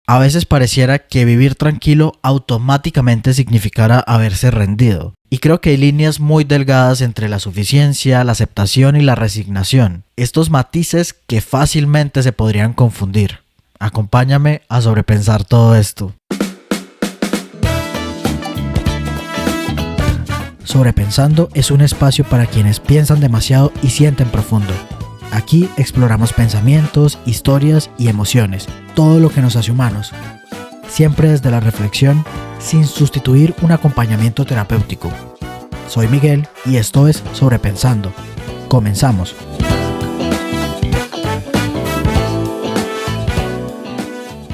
A veces pareciera que vivir tranquilo automáticamente significara haberse rendido. Y creo que hay líneas muy delgadas entre la suficiencia, la aceptación y la resignación. Estos matices que fácilmente se podrían confundir. Acompáñame a sobrepensar todo esto. Sobrepensando es un espacio para quienes piensan demasiado y sienten profundo. Aquí exploramos pensamientos, historias y emociones, todo lo que nos hace humanos. Siempre desde la reflexión, sin sustituir un acompañamiento terapéutico. Soy Miguel y esto es Sobrepensando. Comenzamos.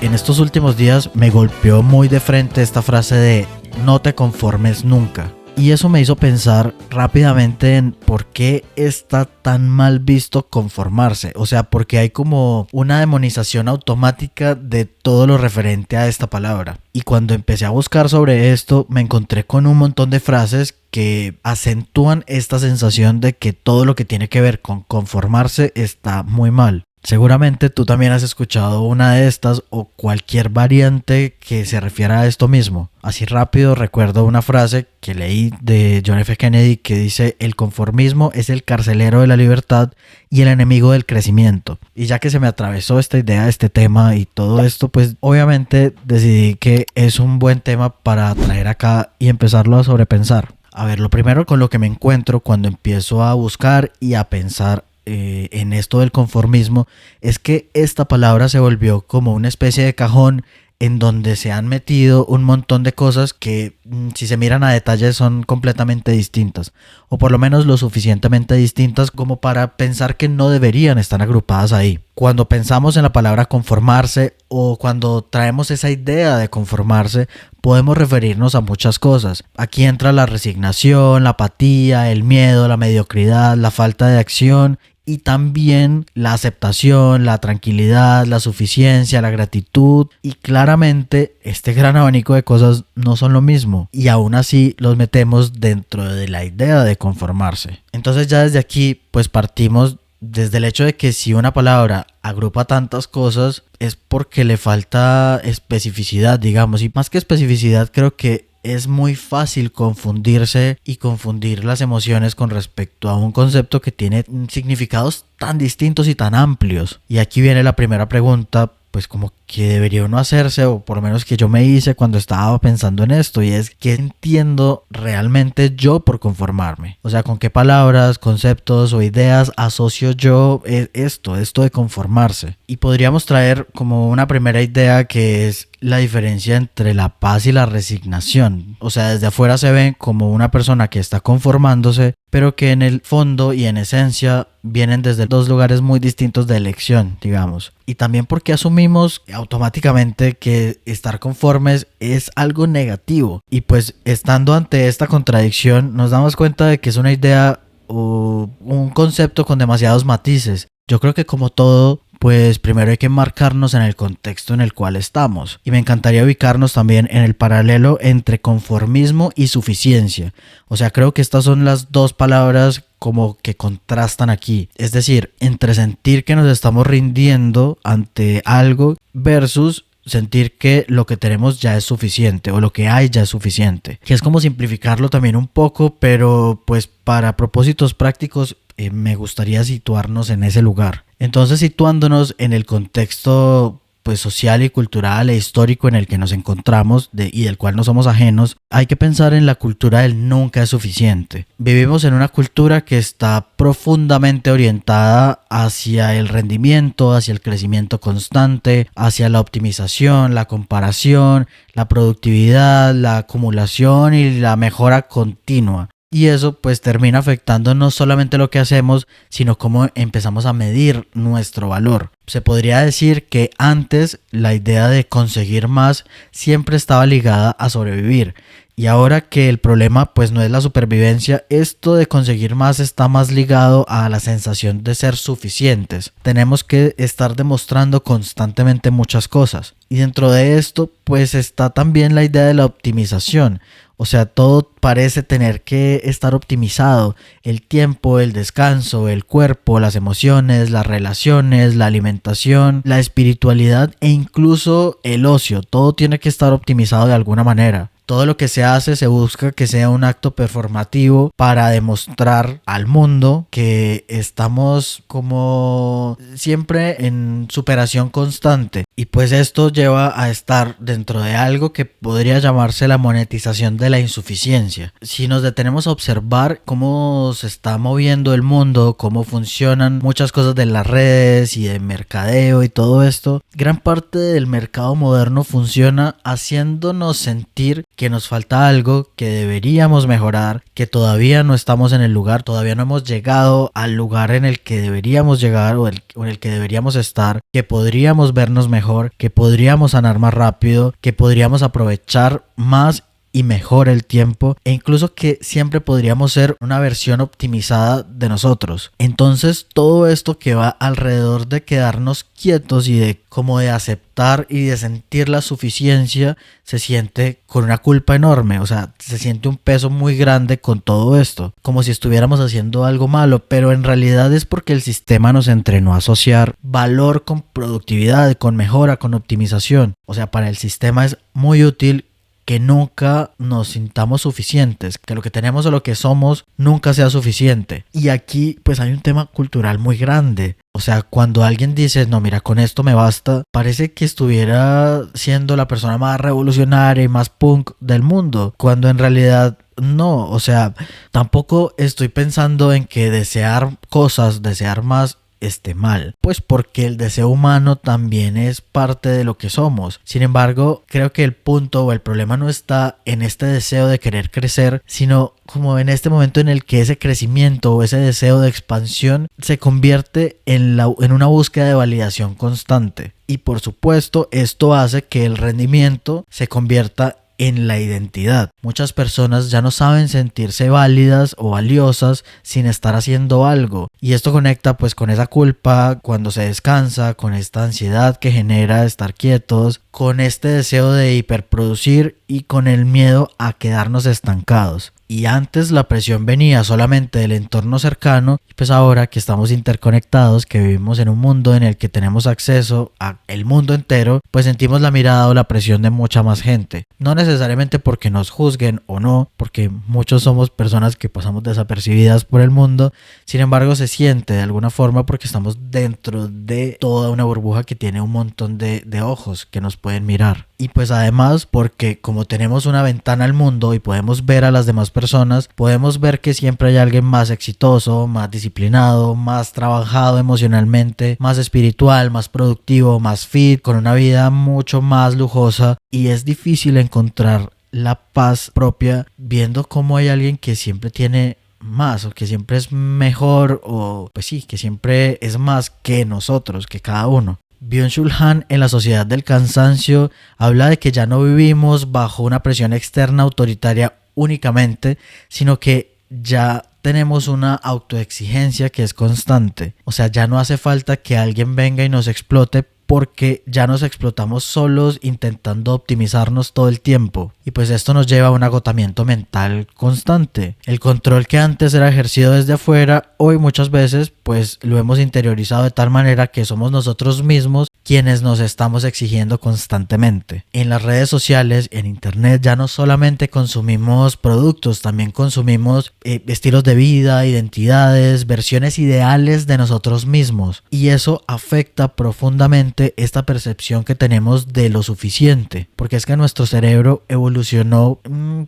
En estos últimos días me golpeó muy de frente esta frase de "no te conformes nunca". Y eso me hizo pensar rápidamente en por qué está tan mal visto conformarse. O sea, porque hay como una demonización automática de todo lo referente a esta palabra. Y cuando empecé a buscar sobre esto, me encontré con un montón de frases que acentúan esta sensación de que todo lo que tiene que ver con conformarse está muy mal. Seguramente tú también has escuchado una de estas o cualquier variante que se refiera a esto mismo. Así rápido recuerdo una frase que leí de John F. Kennedy que dice: el conformismo es el carcelero de la libertad y el enemigo del crecimiento. Y ya que se me atravesó esta idea, este tema y todo esto, pues obviamente decidí que es un buen tema para traer acá y empezarlo a sobrepensar. A ver, lo primero con lo que me encuentro cuando empiezo a buscar y a pensar en esto del conformismo es que esta palabra se volvió como una especie de cajón en donde se han metido un montón de cosas que si se miran a detalle son completamente distintas, o por lo menos lo suficientemente distintas como para pensar que no deberían estar agrupadas ahí. Cuando pensamos en la palabra conformarse o cuando traemos esa idea de conformarse, podemos referirnos a muchas cosas. Aquí entra la resignación, la apatía, el miedo, la mediocridad, la falta de acción y también la aceptación, la tranquilidad, la suficiencia, la gratitud. Y claramente este gran abanico de cosas no son lo mismo y aún así los metemos dentro de la idea de conformarse. Entonces ya desde aquí pues partimos desde el hecho de que si una palabra agrupa tantas cosas es porque le falta especificidad, digamos, y más que especificidad creo que es muy fácil confundirse y confundir las emociones con respecto a un concepto que tiene significados tan distintos y tan amplios. Y aquí viene la primera pregunta, pues como que debería uno hacerse, o por lo menos que yo me hice cuando estaba pensando en esto, y es: ¿qué entiendo realmente yo por conformarme? O sea, ¿con qué palabras, conceptos o ideas asocio yo esto de conformarse? Y podríamos traer como una primera idea que es la diferencia entre la paz y la resignación. O sea, desde afuera se ve como una persona que está conformándose, pero que en el fondo y en esencia vienen desde dos lugares muy distintos de elección, digamos. Y también porque asumimos automáticamente que estar conformes es algo negativo. Y pues estando ante esta contradicción nos damos cuenta de que es una idea o un concepto con demasiados matices. Yo creo que como todo, pues primero hay que marcarnos en el contexto en el cual estamos. Y me encantaría ubicarnos también en el paralelo entre conformismo y suficiencia. O sea, creo que estas son las dos palabras como que contrastan aquí. Es decir, entre sentir que nos estamos rindiendo ante algo versus sentir que lo que tenemos ya es suficiente o lo que hay ya es suficiente. Que es como simplificarlo también un poco, pero pues para propósitos prácticos me gustaría situarnos en ese lugar. Entonces, situándonos en el contexto pues social y cultural e histórico en el que nos encontramos y del cual no somos ajenos, hay que pensar en la cultura del nunca es suficiente. Vivimos en una cultura que está profundamente orientada hacia el rendimiento, hacia el crecimiento constante, hacia la optimización, la comparación, la productividad, la acumulación y la mejora continua. Y eso pues termina afectando no solamente lo que hacemos, sino cómo empezamos a medir nuestro valor. Se podría decir que antes la idea de conseguir más siempre estaba ligada a sobrevivir. Y ahora que el problema pues no es la supervivencia, esto de conseguir más está más ligado a la sensación de ser suficientes. Tenemos que estar demostrando constantemente muchas cosas. Y dentro de esto pues está también la idea de la optimización. O sea, todo parece tener que estar optimizado. El tiempo, el descanso, el cuerpo, las emociones, las relaciones, la alimentación, la espiritualidad e incluso el ocio. Todo tiene que estar optimizado de alguna manera. Todo lo que se hace se busca que sea un acto performativo para demostrar al mundo que estamos como siempre en superación constante. Y pues esto lleva a estar dentro de algo que podría llamarse la monetización de la insuficiencia. Si nos detenemos a observar cómo se está moviendo el mundo, cómo funcionan muchas cosas de las redes y de mercadeo y todo esto, gran parte del mercado moderno funciona haciéndonos sentir que nos falta algo, que deberíamos mejorar, que todavía no estamos en el lugar, todavía no hemos llegado al lugar en el que deberíamos llegar o en el que deberíamos estar, que podríamos vernos mejor, que podríamos sanar más rápido, que podríamos aprovechar más y mejor el tiempo e incluso que siempre podríamos ser una versión optimizada de nosotros. Entonces todo esto que va alrededor de quedarnos quietos y de como de aceptar y de sentir la suficiencia se siente con una culpa enorme, o sea, se siente un peso muy grande con todo esto, como si estuviéramos haciendo algo malo, pero en realidad es porque el sistema nos entrenó a asociar valor con productividad, con mejora, con optimización. O sea, para el sistema es muy útil que nunca nos sintamos suficientes, que lo que tenemos o lo que somos nunca sea suficiente. Y aquí pues hay un tema cultural muy grande. O sea, cuando alguien dice, no, mira, con esto me basta, parece que estuviera siendo la persona más revolucionaria y más punk del mundo, cuando en realidad no. O sea, tampoco estoy pensando en que desear cosas, desear más, esté mal, pues porque el deseo humano también es parte de lo que somos. Sin embargo, creo que el punto o el problema no está en este deseo de querer crecer, sino como en este momento en el que ese crecimiento o ese deseo de expansión se convierte en una búsqueda de validación constante. Y por supuesto, esto hace que el rendimiento se convierta en la identidad. Muchas personas ya no saben sentirse válidas o valiosas sin estar haciendo algo, y esto conecta pues con esa culpa cuando se descansa, con esta ansiedad que genera estar quietos, con este deseo de hiperproducir y con el miedo a quedarnos estancados. Y antes la presión venía solamente del entorno cercano, y pues ahora que estamos interconectados, que vivimos en un mundo en el que tenemos acceso al mundo entero, pues sentimos la mirada o la presión de mucha más gente. No necesariamente porque nos juzguen o no, porque muchos somos personas que pasamos desapercibidas por el mundo. Sin embargo, se siente de alguna forma porque estamos dentro de toda una burbuja que tiene un montón de ojos que nos pueden mirar. Y pues además porque como tenemos una ventana al mundo y podemos ver a las demás personas, podemos ver que siempre hay alguien más exitoso, más disciplinado, más trabajado emocionalmente, más espiritual, más productivo, más fit, con una vida mucho más lujosa, y es difícil encontrar la paz propia viendo cómo hay alguien que siempre tiene más, o que siempre es mejor, o pues sí, que siempre es más que nosotros, que cada uno. Byung-Chul Han en La Sociedad del Cansancio habla de que ya no vivimos bajo una presión externa autoritaria únicamente, sino que ya tenemos una autoexigencia que es constante. O sea, ya no hace falta que alguien venga y nos explote, porque ya nos explotamos solos intentando optimizarnos todo el tiempo. Y pues esto nos lleva a un agotamiento mental constante. El control que antes era ejercido desde afuera, hoy muchas veces pues lo hemos interiorizado de tal manera que somos nosotros mismos quienes nos estamos exigiendo constantemente. En las redes sociales, en internet, ya no solamente consumimos productos, también consumimos estilos de vida, identidades, versiones ideales de nosotros mismos. Y eso afecta profundamente esta percepción que tenemos de lo suficiente, porque es que nuestro cerebro evolucionó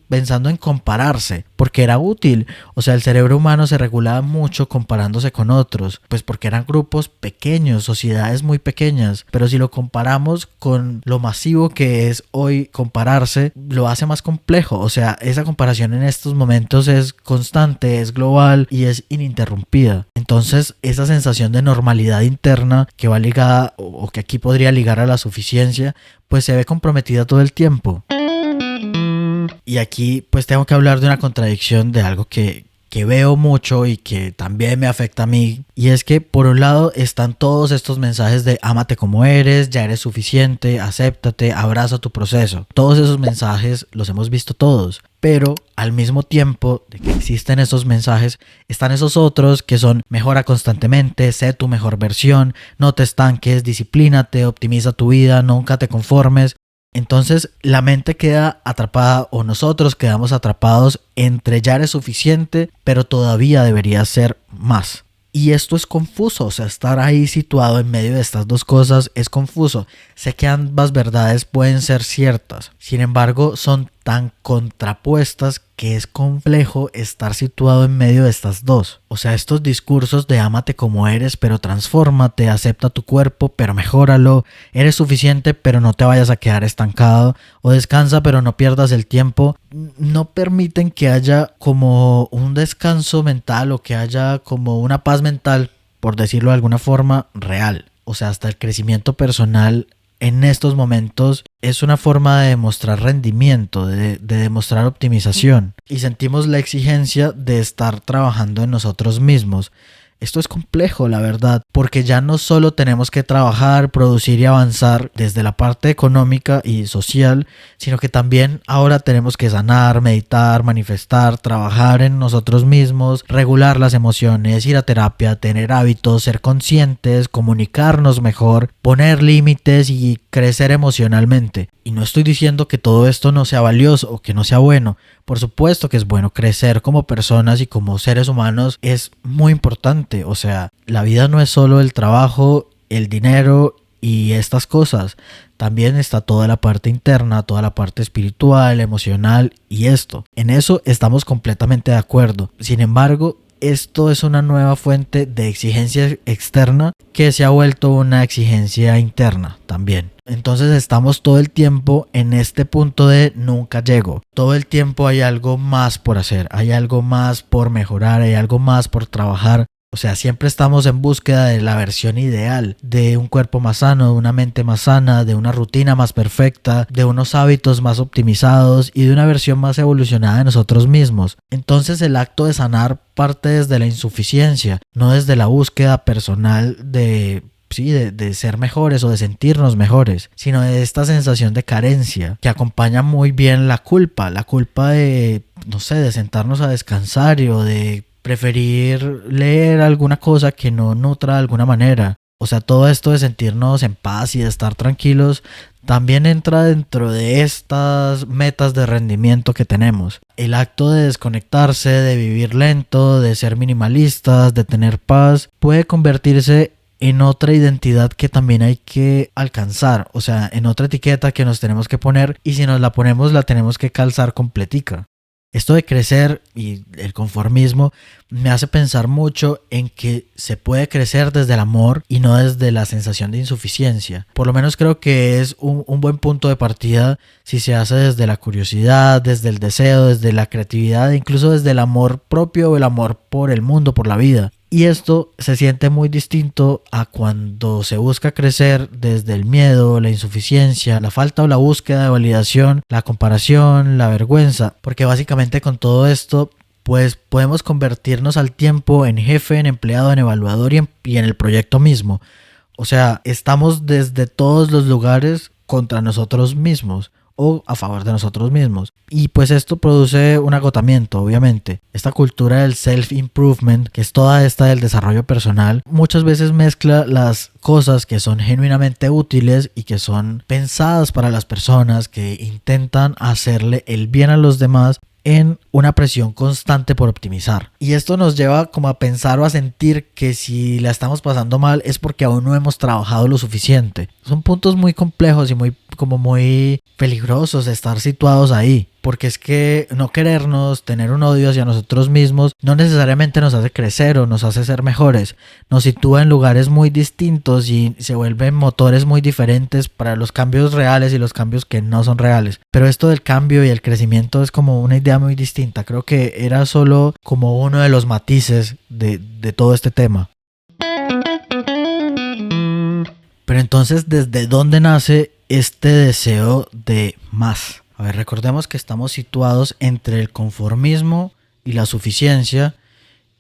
pensando en compararse, porque era útil. O sea, el cerebro humano se regulaba mucho comparándose con otros, pues porque eran grupos pequeños, sociedades muy pequeñas. Pero si lo comparamos con lo masivo que es hoy compararse, lo hace más complejo. O sea, esa comparación en estos momentos es constante, es global y es ininterrumpida. Entonces, esa sensación de normalidad interna que va ligada, o que aquí podría ligar a la suficiencia, pues se ve comprometida todo el tiempo. Y aquí pues tengo que hablar de una contradicción, de algo que que veo mucho y que también me afecta a mí. Y es que por un lado están todos estos mensajes de ámate como eres, ya eres suficiente, acéptate, abraza tu proceso. Todos esos mensajes los hemos visto todos. Pero al mismo tiempo de que existen esos mensajes, están esos otros que son mejora constantemente, sé tu mejor versión, no te estanques, disciplínate, optimiza tu vida, nunca te conformes. Entonces la mente queda atrapada o nosotros quedamos atrapados entre ya eres suficiente, pero todavía debería ser más. Y esto es confuso, o sea, estar ahí situado en medio de estas dos cosas es confuso. Sé que ambas verdades pueden ser ciertas, sin embargo son tan contrapuestas que es complejo estar situado en medio de estas dos. O sea, estos discursos de ámate como eres, pero transfórmate, acepta tu cuerpo, pero mejóralo, eres suficiente, pero no te vayas a quedar estancado, o descansa, pero no pierdas el tiempo, no permiten que haya como un descanso mental o que haya como una paz mental, por decirlo de alguna forma, real. O sea, hasta el crecimiento personal en estos momentos es una forma de demostrar rendimiento, de demostrar optimización, y sentimos la exigencia de estar trabajando en nosotros mismos. Esto es complejo, la verdad, porque ya no solo tenemos que trabajar, producir y avanzar desde la parte económica y social, sino que también ahora tenemos que sanar, meditar, manifestar, trabajar en nosotros mismos, regular las emociones, ir a terapia, tener hábitos, ser conscientes, comunicarnos mejor, poner límites y crecer emocionalmente. Y no estoy diciendo que todo esto no sea valioso o que no sea bueno. Por supuesto que es bueno crecer como personas y como seres humanos, es muy importante. O sea, la vida no es solo el trabajo, el dinero y estas cosas. También está toda la parte interna, toda la parte espiritual, emocional y esto. En eso estamos completamente de acuerdo. Sin embargo, esto es una nueva fuente de exigencia externa que se ha vuelto una exigencia interna también. Entonces estamos todo el tiempo en este punto de nunca llego. Todo el tiempo hay algo más por hacer, hay algo más por mejorar, hay algo más por trabajar. O sea, siempre estamos en búsqueda de la versión ideal, de un cuerpo más sano, de una mente más sana, de una rutina más perfecta, de unos hábitos más optimizados y de una versión más evolucionada de nosotros mismos. Entonces el acto de sanar parte desde la insuficiencia, no desde la búsqueda personal de ser mejores o de sentirnos mejores, sino de esta sensación de carencia que acompaña muy bien la culpa de, no sé, de sentarnos a descansar o de preferir leer alguna cosa que no nutra de alguna manera. O sea, todo esto de sentirnos en paz y de estar tranquilos también entra dentro de estas metas de rendimiento que tenemos. El acto de desconectarse, de vivir lento, de ser minimalistas, de tener paz, puede convertirse en otra identidad que también hay que alcanzar, o sea, en otra etiqueta que nos tenemos que poner, y si nos la ponemos la tenemos que calzar completica. Esto de crecer y el conformismo me hace pensar mucho en que se puede crecer desde el amor y no desde la sensación de insuficiencia. Por lo menos creo que es un buen punto de partida si se hace desde la curiosidad, desde el deseo, desde la creatividad e incluso desde el amor propio o el amor por el mundo, por la vida. Y esto se siente muy distinto a cuando se busca crecer desde el miedo, la insuficiencia, la falta o la búsqueda de validación, la comparación, la vergüenza. Porque básicamente con todo esto, pues podemos convertirnos al tiempo en jefe, en empleado, en evaluador y en el proyecto mismo. O sea, estamos desde todos los lugares contra nosotros mismos o a favor de nosotros mismos. Y pues esto produce un agotamiento, obviamente. Esta cultura del self-improvement, que es toda esta del desarrollo personal, muchas veces mezcla las cosas que son genuinamente útiles y que son pensadas para las personas que intentan hacerle el bien a los demás en una presión constante por optimizar. Y esto nos lleva como a pensar o a sentir que si la estamos pasando mal es porque aún no hemos trabajado lo suficiente. Son puntos muy complejos y muy peligrosos de estar situados ahí. Porque es que no querernos, tener un odio hacia nosotros mismos, no necesariamente nos hace crecer o nos hace ser mejores. Nos sitúa en lugares muy distintos y se vuelven motores muy diferentes para los cambios reales y los cambios que no son reales. Pero esto del cambio y el crecimiento es como una idea muy distinta. Creo que era solo como uno de los matices de todo este tema. Pero entonces, ¿desde dónde nace este deseo de más? A ver, recordemos que estamos situados entre el conformismo y la suficiencia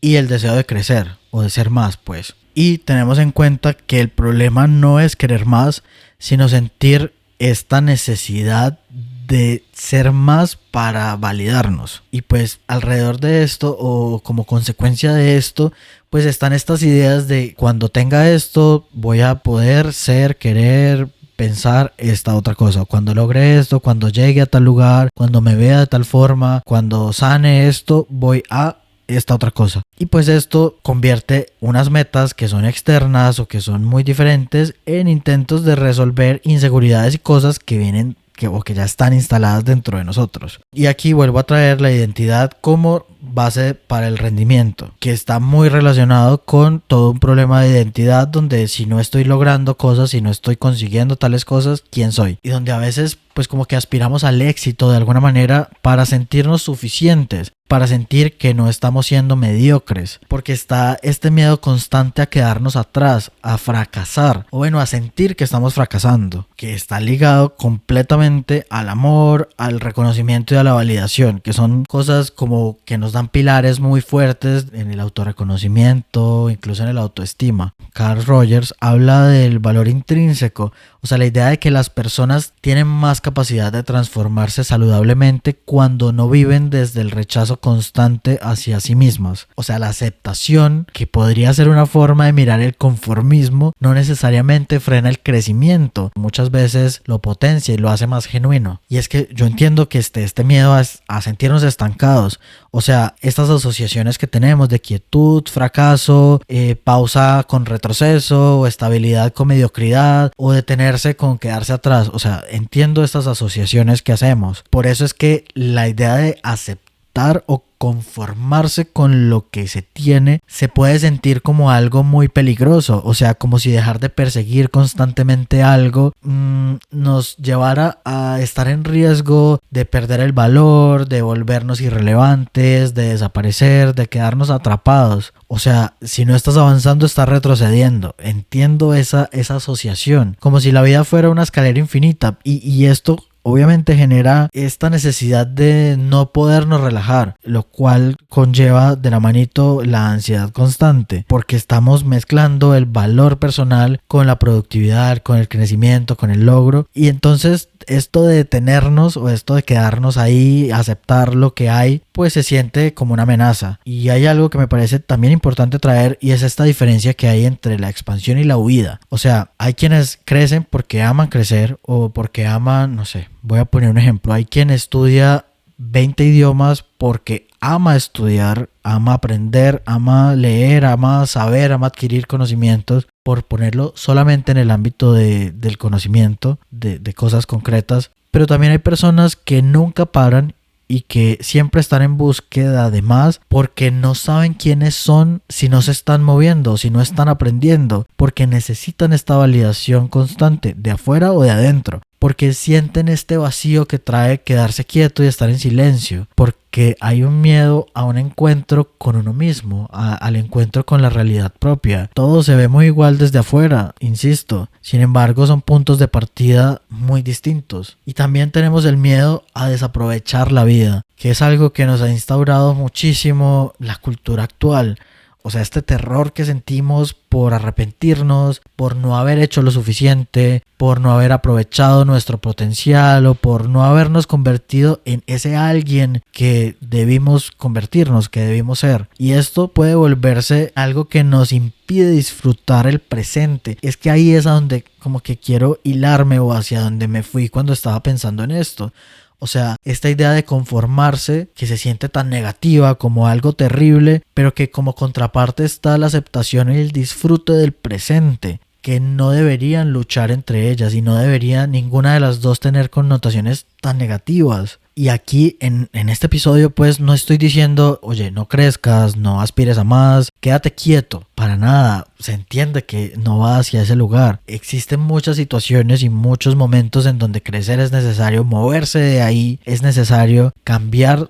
y el deseo de crecer o de ser más, pues. Y tenemos en cuenta que el problema no es querer más, sino sentir esta necesidad de ser más para validarnos. Y pues alrededor de esto, o como consecuencia de esto, pues están estas ideas de cuando tenga esto voy a poder ser, querer, pensar esta otra cosa. Cuando logre esto, cuando llegue a tal lugar, cuando me vea de tal forma, cuando sane esto, voy a esta otra cosa. Y pues esto convierte unas metas que son externas o que son muy diferentes en intentos de resolver inseguridades y cosas que vienen o que ya están instaladas dentro de nosotros. Y aquí vuelvo a traer la identidad como base para el rendimiento, que está muy relacionado con todo un problema de identidad, donde si no estoy logrando cosas, si no estoy consiguiendo tales cosas, ¿quién soy? Y donde a veces pues como que aspiramos al éxito de alguna manera para sentirnos suficientes, para sentir que no estamos siendo mediocres, porque está este miedo constante a quedarnos atrás, a fracasar, o bueno, a sentir que estamos fracasando, que está ligado completamente al amor, al reconocimiento y a la validación, que son cosas como que nos dan pilares muy fuertes en el autorreconocimiento, incluso en el autoestima. Carl Rogers habla del valor intrínseco, o sea, la idea de que las personas tienen más capacidad de transformarse saludablemente cuando no viven desde el rechazo constante hacia sí mismas. O sea, la aceptación, que podría ser una forma de mirar el conformismo, no necesariamente frena el crecimiento. Muchas veces lo potencia y lo hace más genuino. Y es que yo entiendo que este miedo a sentirnos estancados, o sea, estas asociaciones que tenemos de quietud, fracaso, pausa con retroceso, o estabilidad con mediocridad, o detenerse con quedarse atrás. O sea, entiendo estas asociaciones que hacemos. Por eso es que la idea de aceptar o conformarse con lo que se tiene se puede sentir como algo muy peligroso, o sea, como si dejar de perseguir constantemente algo nos llevara a estar en riesgo de perder el valor, de volvernos irrelevantes, de desaparecer, de quedarnos atrapados. O sea, si no estás avanzando, estás retrocediendo. Entiendo esa asociación, como si la vida fuera una escalera infinita, y esto obviamente genera esta necesidad de no podernos relajar, lo cual conlleva de la manito la ansiedad constante, porque estamos mezclando el valor personal con la productividad, con el crecimiento, con el logro, y entonces esto de detenernos o esto de quedarnos ahí, aceptar lo que hay, pues se siente como una amenaza. Y hay algo que me parece también importante traer, y es esta diferencia que hay entre la expansión y la huida. O sea, hay quienes crecen porque aman crecer o porque aman, no sé, voy a poner un ejemplo, hay quien estudia 20 idiomas porque ama estudiar, ama aprender, ama leer, ama saber, ama adquirir conocimientos, por ponerlo solamente en el ámbito del conocimiento, de cosas concretas. Pero también hay personas que nunca paran y que siempre están en búsqueda de más porque no saben quiénes son si no se están moviendo, si no están aprendiendo, porque necesitan esta validación constante de afuera o de adentro, porque sienten este vacío que trae quedarse quieto y estar en silencio, porque hay un miedo a un encuentro con uno mismo, al encuentro con la realidad propia. Todo se ve muy igual desde afuera, insisto, sin embargo son puntos de partida muy distintos. Y también tenemos el miedo a desaprovechar la vida, que es algo que nos ha instaurado muchísimo la cultura actual. O sea, este terror que sentimos por arrepentirnos, por no haber hecho lo suficiente, por no haber aprovechado nuestro potencial o por no habernos convertido en ese alguien que debimos convertirnos, que debimos ser. Y esto puede volverse algo que nos impide disfrutar el presente. Es que ahí es a donde como que quiero hilarme, o hacia donde me fui cuando estaba pensando en esto. O sea, esta idea de conformarse, que se siente tan negativa, como algo terrible, pero que como contraparte está la aceptación y el disfrute del presente, que no deberían luchar entre ellas y no debería ninguna de las dos tener connotaciones tan negativas. Y aquí en este episodio pues no estoy diciendo, oye, no crezcas, no aspires a más, quédate quieto, para nada. Se entiende que no va hacia ese lugar. Existen muchas situaciones y muchos momentos en donde crecer es necesario, moverse de ahí es necesario, cambiar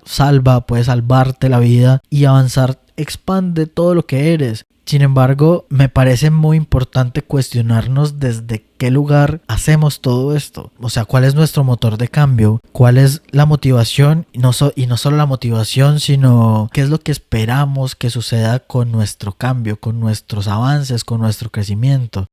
puede salvarte la vida, y avanzar expande todo lo que eres. Sin embargo, me parece muy importante cuestionarnos desde qué lugar hacemos todo esto. O sea, cuál es nuestro motor de cambio, cuál es la motivación y no solo la motivación, sino qué es lo que esperamos que suceda con nuestro cambio, con nuestros avances, con nuestro crecimiento.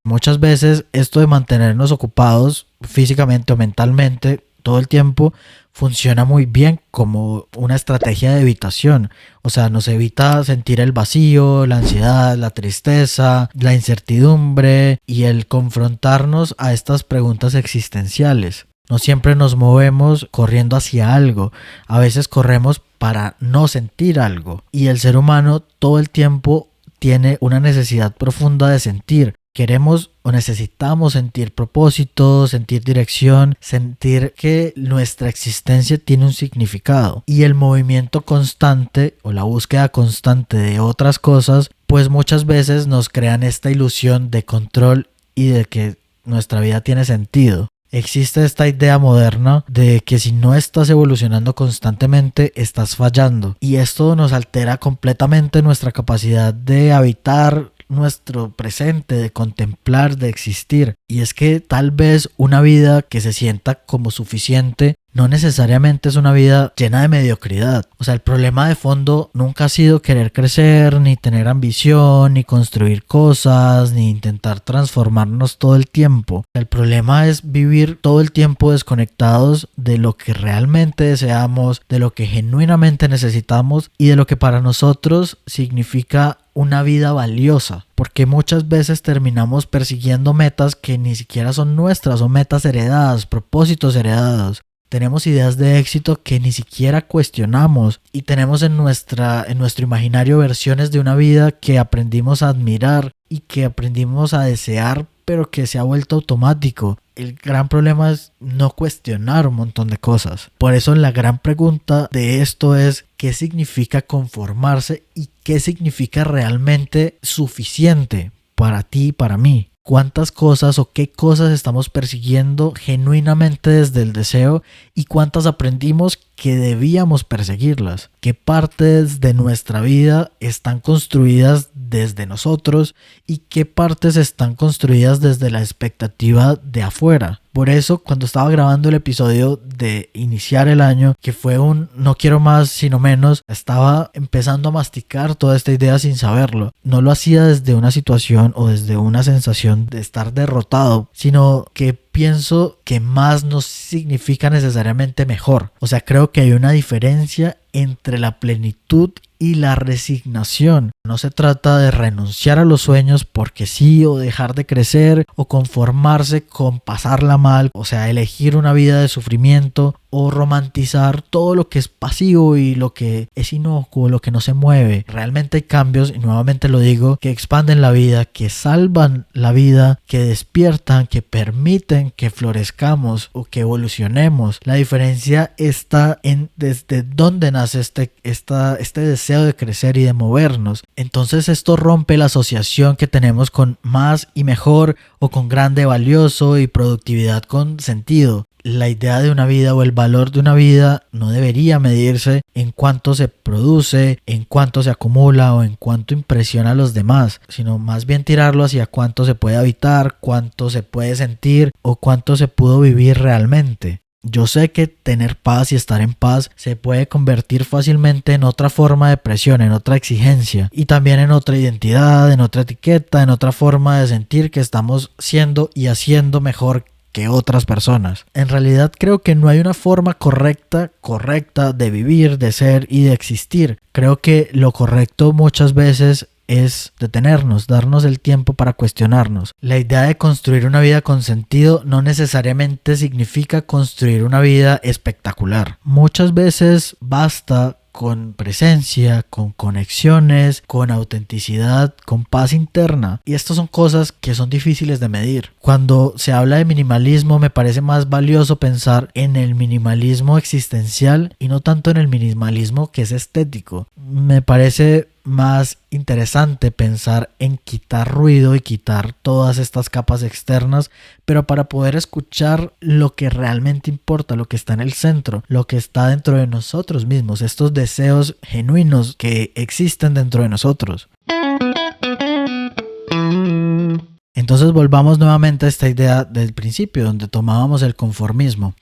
Muchas veces esto de mantenernos ocupados físicamente o mentalmente todo el tiempo funciona muy bien como una estrategia de evitación. O sea, nos evita sentir el vacío, la ansiedad, la tristeza, la incertidumbre y el confrontarnos a estas preguntas existenciales. No siempre nos movemos corriendo hacia algo, a veces corremos para no sentir algo. Y el ser humano todo el tiempo tiene una necesidad profunda de sentir. Queremos o necesitamos sentir propósito, sentir dirección, sentir que nuestra existencia tiene un significado. Y el movimiento constante o la búsqueda constante de otras cosas, pues muchas veces nos crean esta ilusión de control y de que nuestra vida tiene sentido. Existe esta idea moderna de que si no estás evolucionando constantemente, estás fallando. Y esto nos altera completamente nuestra capacidad de habitar nuestro presente, de contemplar, de existir. Y es que tal vez una vida que se sienta como suficiente no necesariamente es una vida llena de mediocridad. O sea, el problema de fondo nunca ha sido querer crecer, ni tener ambición, ni construir cosas, ni intentar transformarnos todo el tiempo. El problema es vivir todo el tiempo desconectados de lo que realmente deseamos, de lo que genuinamente necesitamos y de lo que para nosotros significa una vida valiosa, porque muchas veces terminamos persiguiendo metas que ni siquiera son nuestras, son metas heredadas, propósitos heredados. Tenemos ideas de éxito que ni siquiera cuestionamos y tenemos en nuestro imaginario versiones de una vida que aprendimos a admirar y que aprendimos a desear, pero que se ha vuelto automático. El gran problema es no cuestionar un montón de cosas. Por eso la gran pregunta de esto es ¿qué significa conformarse y qué significa realmente suficiente para ti y para mí? ¿Cuántas cosas o qué cosas estamos persiguiendo genuinamente desde el deseo y cuántas aprendimos que debíamos perseguirlas? ¿Qué partes de nuestra vida están construidas desde nosotros y qué partes están construidas desde la expectativa de afuera? Por eso, cuando estaba grabando el episodio de iniciar el año, que fue un no quiero más sino menos, estaba empezando a masticar toda esta idea sin saberlo. No lo hacía desde una situación o desde una sensación de estar derrotado, sino que pienso que más no significa necesariamente mejor. O sea, creo que hay una diferencia entre la plenitud y la resignación. No se trata de renunciar a los sueños porque sí, o dejar de crecer, o conformarse con pasarla mal, o sea, elegir una vida de sufrimiento, o romantizar todo lo que es pasivo y lo que es inocuo, lo que no se mueve. Realmente hay cambios, y nuevamente lo digo, que expanden la vida, que salvan la vida, que despiertan, que permiten que florezcamos o que evolucionemos. La diferencia está en desde dónde nace este deseo de crecer y de movernos. Entonces esto rompe la asociación que tenemos con más y mejor, o con grande, valioso y productividad con sentido. La idea de una vida o el valor de una vida no debería medirse en cuánto se produce, en cuánto se acumula o en cuánto impresiona a los demás, sino más bien tirarlo hacia cuánto se puede habitar, cuánto se puede sentir o cuánto se pudo vivir realmente. Yo sé que tener paz y estar en paz se puede convertir fácilmente en otra forma de presión, en otra exigencia y también en otra identidad, en otra etiqueta, en otra forma de sentir que estamos siendo y haciendo mejor que otras personas. En realidad creo que no hay una forma correcta de vivir, de ser y de existir. Creo que lo correcto muchas veces es detenernos, darnos el tiempo para cuestionarnos. La idea de construir una vida con sentido no necesariamente significa construir una vida espectacular. Muchas veces basta con presencia, con conexiones, con autenticidad, con paz interna. Y estas son cosas que son difíciles de medir. Cuando se habla de minimalismo, me parece más valioso pensar en el minimalismo existencial y no tanto en el minimalismo que es estético. Me parece más interesante pensar en quitar ruido y quitar todas estas capas externas, pero para poder escuchar lo que realmente importa, lo que está en el centro, lo que está dentro de nosotros mismos, estos deseos genuinos que existen dentro de nosotros. Entonces volvamos nuevamente a esta idea del principio, donde tomábamos el conformismo.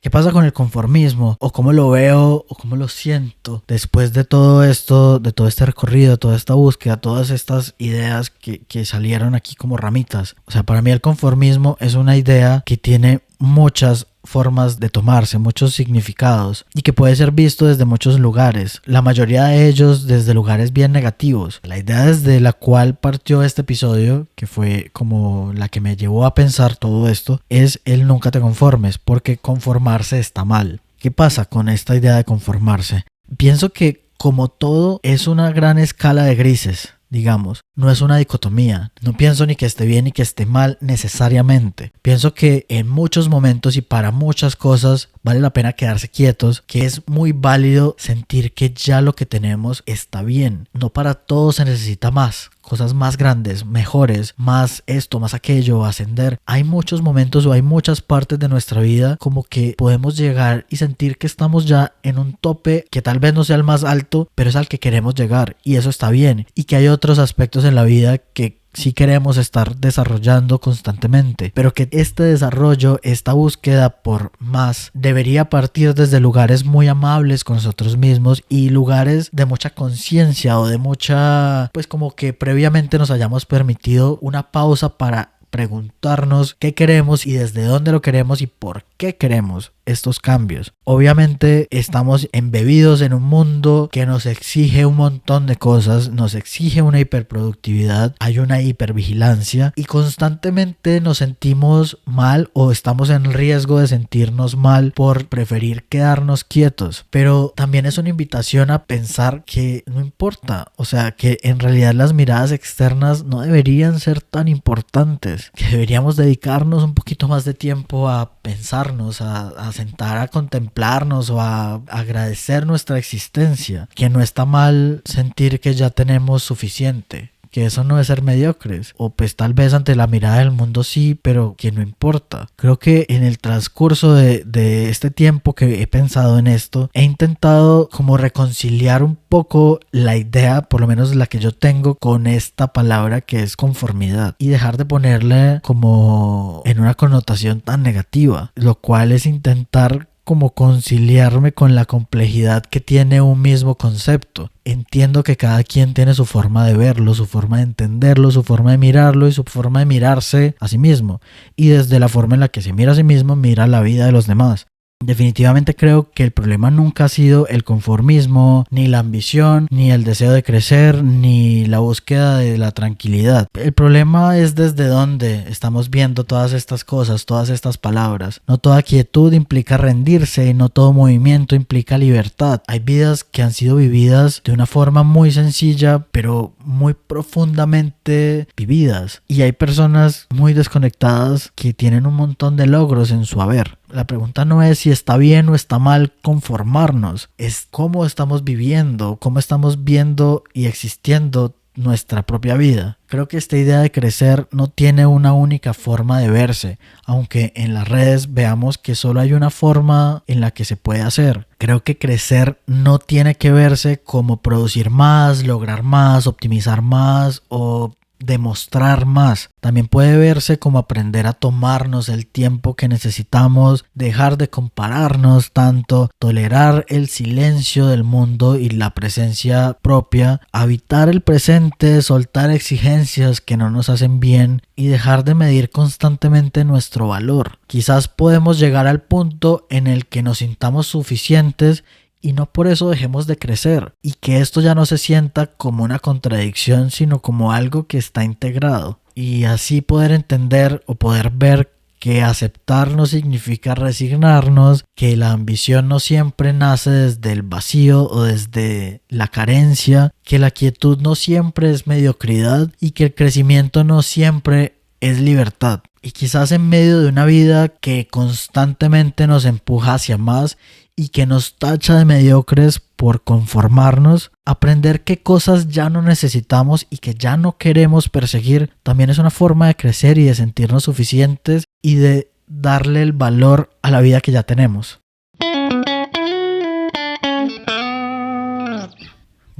¿Qué pasa con el conformismo? ¿O cómo lo veo? ¿O cómo lo siento? Después de todo esto, de todo este recorrido, toda esta búsqueda, todas estas ideas que salieron aquí como ramitas. O sea, para mí el conformismo es una idea que tiene muchas formas de tomarse, muchos significados y que puede ser visto desde muchos lugares, la mayoría de ellos desde lugares bien negativos. La idea desde la cual partió este episodio, que fue como la que me llevó a pensar todo esto, es el nunca te conformes, porque conformarse está mal. ¿Qué pasa con esta idea de conformarse? Pienso que como todo es una gran escala de grises. Digamos, no es una dicotomía. No pienso ni que esté bien ni que esté mal necesariamente. Pienso que en muchos momentos y para muchas cosas vale la pena quedarse quietos, que es muy válido sentir que ya lo que tenemos está bien. No para todo se necesita más. Cosas más grandes, mejores, más esto, más aquello, ascender. Hay muchos momentos o hay muchas partes de nuestra vida como que podemos llegar y sentir que estamos ya en un tope que tal vez no sea el más alto, pero es al que queremos llegar y eso está bien. Y que hay otros aspectos en la vida que sí queremos estar desarrollando constantemente, pero que este desarrollo, esta búsqueda por más, debería partir desde lugares muy amables con nosotros mismos y lugares de mucha conciencia o de mucha, pues como que previamente nos hayamos permitido una pausa para preguntarnos qué queremos y desde dónde lo queremos y por qué queremos estos cambios. Obviamente estamos embebidos en un mundo que nos exige un montón de cosas, nos exige una hiperproductividad, hay una hipervigilancia y constantemente nos sentimos mal o estamos en riesgo de sentirnos mal por preferir quedarnos quietos. Pero también es una invitación a pensar que no importa, o sea, que en realidad las miradas externas no deberían ser tan importantes, que deberíamos dedicarnos un poquito más de tiempo a pensarnos, a sentar a contemplarnos o a agradecer nuestra existencia, que no está mal sentir que ya tenemos suficiente, que eso no es ser mediocres, o pues tal vez ante la mirada del mundo sí, pero que no importa. Creo que en el transcurso de este tiempo que he pensado en esto, he intentado como reconciliar un poco la idea, por lo menos la que yo tengo con esta palabra que es conformidad, y dejar de ponerle como en una connotación tan negativa, lo cual es intentar como conciliarme con la complejidad que tiene un mismo concepto. Entiendo que cada quien tiene su forma de verlo, su forma de entenderlo, su forma de mirarlo y su forma de mirarse a sí mismo. Y desde la forma en la que se mira a sí mismo, mira la vida de los demás. Definitivamente creo que el problema nunca ha sido el conformismo, ni la ambición, ni el deseo de crecer, ni la búsqueda de la tranquilidad. El problema es desde dónde estamos viendo todas estas cosas, todas estas palabras. No toda quietud implica rendirse y no todo movimiento implica libertad. Hay vidas que han sido vividas de una forma muy sencilla, pero muy profundamente vividas. Y hay personas muy desconectadas que tienen un montón de logros en su haber. La pregunta no es si está bien o está mal conformarnos, es cómo estamos viviendo, cómo estamos viendo y existiendo nuestra propia vida. Creo que esta idea de crecer no tiene una única forma de verse, aunque en las redes veamos que solo hay una forma en la que se puede hacer. Creo que crecer no tiene que verse como producir más, lograr más, optimizar más o demostrar más. También puede verse como aprender a tomarnos el tiempo que necesitamos, dejar de compararnos tanto, tolerar el silencio del mundo y la presencia propia, habitar el presente, soltar exigencias que no nos hacen bien y dejar de medir constantemente nuestro valor. Quizás podemos llegar al punto en el que nos sintamos suficientes y no por eso dejemos de crecer, y que esto ya no se sienta como una contradicción, sino como algo que está integrado, y así poder entender o poder ver que aceptar no significa resignarnos, que la ambición no siempre nace desde el vacío o desde la carencia, que la quietud no siempre es mediocridad y que el crecimiento no siempre es libertad. Y quizás en medio de una vida que constantemente nos empuja hacia más y que nos tacha de mediocres por conformarnos, aprender qué cosas ya no necesitamos y que ya no queremos perseguir también es una forma de crecer y de sentirnos suficientes y de darle el valor a la vida que ya tenemos.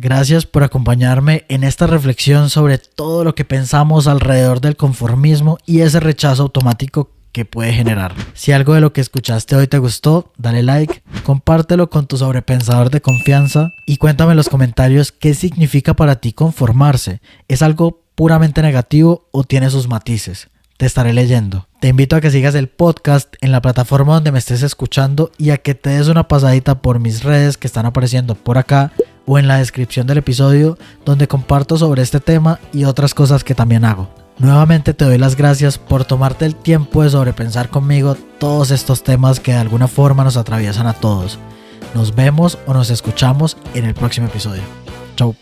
Gracias por acompañarme en esta reflexión sobre todo lo que pensamos alrededor del conformismo y ese rechazo automático que puede generar. Si algo de lo que escuchaste hoy te gustó, dale like, compártelo con tu sobrepensador de confianza y cuéntame en los comentarios qué significa para ti conformarse. ¿Es algo puramente negativo o tiene sus matices? Te estaré leyendo. Te invito a que sigas el podcast en la plataforma donde me estés escuchando y a que te des una pasadita por mis redes que están apareciendo por acá o en la descripción del episodio, donde comparto sobre este tema y otras cosas que también hago. Nuevamente te doy las gracias por tomarte el tiempo de sobrepensar conmigo todos estos temas que de alguna forma nos atraviesan a todos. Nos vemos o nos escuchamos en el próximo episodio. Chau.